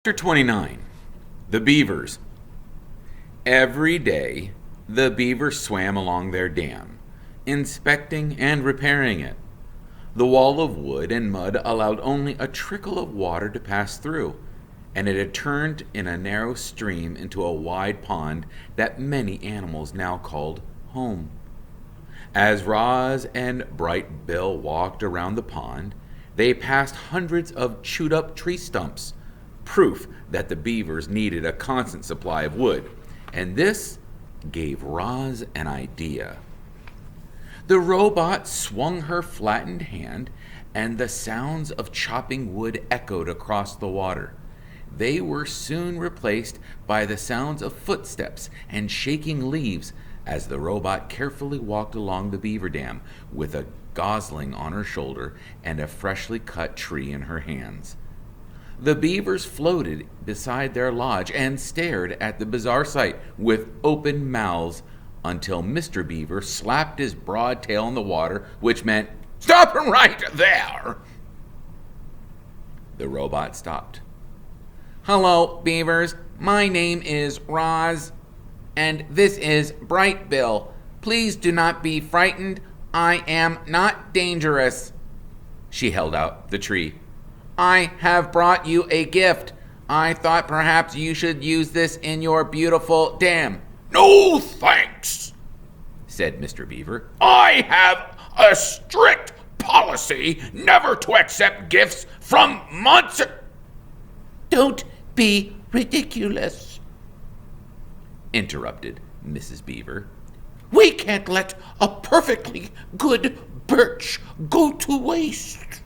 Chapter 29. The Beavers. Every day, the beavers swam along their dam, inspecting and repairing it. The wall of wood and mud allowed only a trickle of water to pass through, and it had turned in a narrow stream into a wide pond that many animals now called home. As Roz and Bright Bill walked around the pond, they passed hundreds of chewed up tree stumps, proof that the beavers needed a constant supply of wood, and this gave Roz an idea. The robot swung her flattened hand, and the sounds of chopping wood echoed across the water. They were soon replaced by the sounds of footsteps and shaking leaves as the robot carefully walked along the beaver dam with a gosling on her shoulder and a freshly cut tree in her hands. The beavers floated beside their lodge and stared at the bizarre sight with open mouths until Mr. Beaver slapped his broad tail in the water, which meant, "Stop right there!" The robot stopped. "Hello, beavers. My name is Roz, and this is Bright Bill. Please do not be frightened. I am not dangerous." She held out the tree. "I have brought you a gift. I thought perhaps you should use this in your beautiful dam." "No thanks," said Mr. Beaver. "I have a strict policy never to accept gifts from monsters." "Don't be ridiculous," interrupted Mrs. Beaver. "We can't let a perfectly good birch go to waste."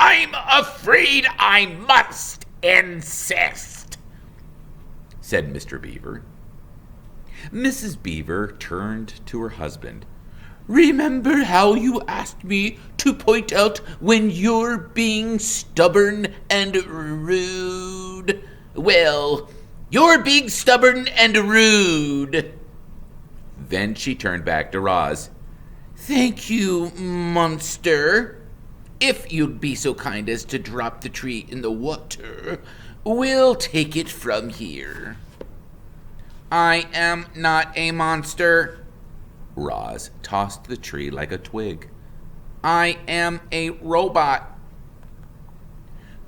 "I'm afraid I must insist," said Mr. Beaver. Mrs. Beaver turned to her husband. "Remember how you asked me to point out when you're being stubborn and rude? Well, you're being stubborn and rude." Then she turned back to Roz. "Thank you, monster. If you'd be so kind as to drop the tree in the water, we'll take it from here." "I am not a monster." Roz tossed the tree like a twig. "I am a robot."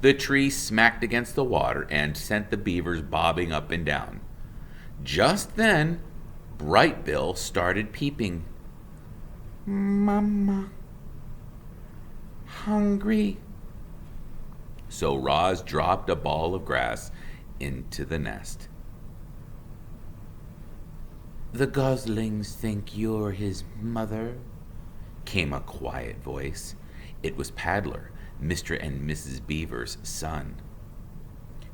The tree smacked against the water and sent the beavers bobbing up and down. Just then, Bright Bill started peeping. "Mama, hungry?" So Roz dropped a ball of grass into the nest. "The goslings think you're his mother?" Came a quiet voice. It was Paddler, Mr. and Mrs. Beaver's son.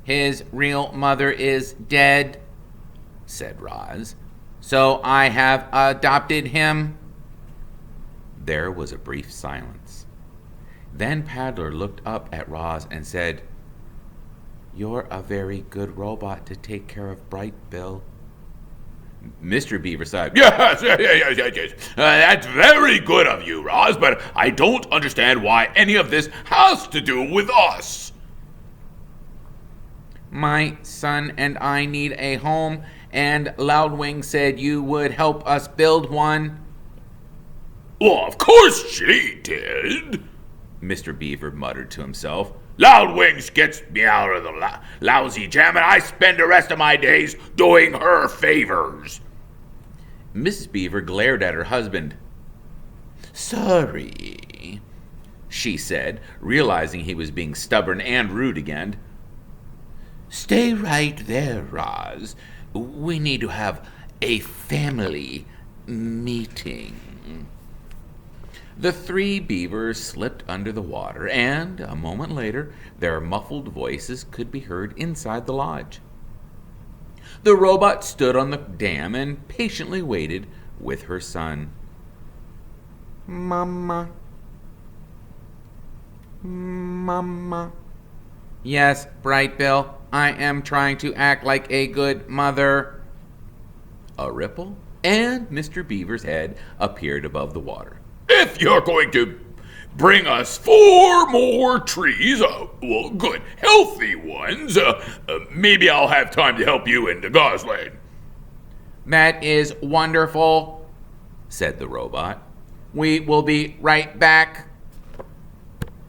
"His real mother is dead," said Roz, "so I have adopted him." There was a brief silence. Then Paddler looked up at Roz and said, "You're a very good robot to take care of Bright Bill." Mr. Beaver sighed. Yes. That's very good of you, Roz, but I don't understand why any of this has to do with us." "My son and I need a home, and Loudwing said you would help us build one." "Well, of course she did," Mr. Beaver muttered to himself. "Loudwings gets me out of the lousy jam, and I spend the rest of my days doing her favors." Mrs. Beaver glared at her husband. "Sorry," she said, realizing he was being stubborn and rude again. "Stay right there, Roz. We need to have a family meeting." The three beavers slipped under the water, and a moment later, their muffled voices could be heard inside the lodge. The robot stood on the dam and patiently waited with her son. "Mama. Mama." "Yes, Bright Bill, I am trying to act like a good mother." A ripple, and Mr. Beaver's head appeared above the water. "If you're going to bring us 4 more trees, well, good, healthy ones. Maybe I'll have time to help you into Goslane. That is wonderful, said the robot. We will be right back.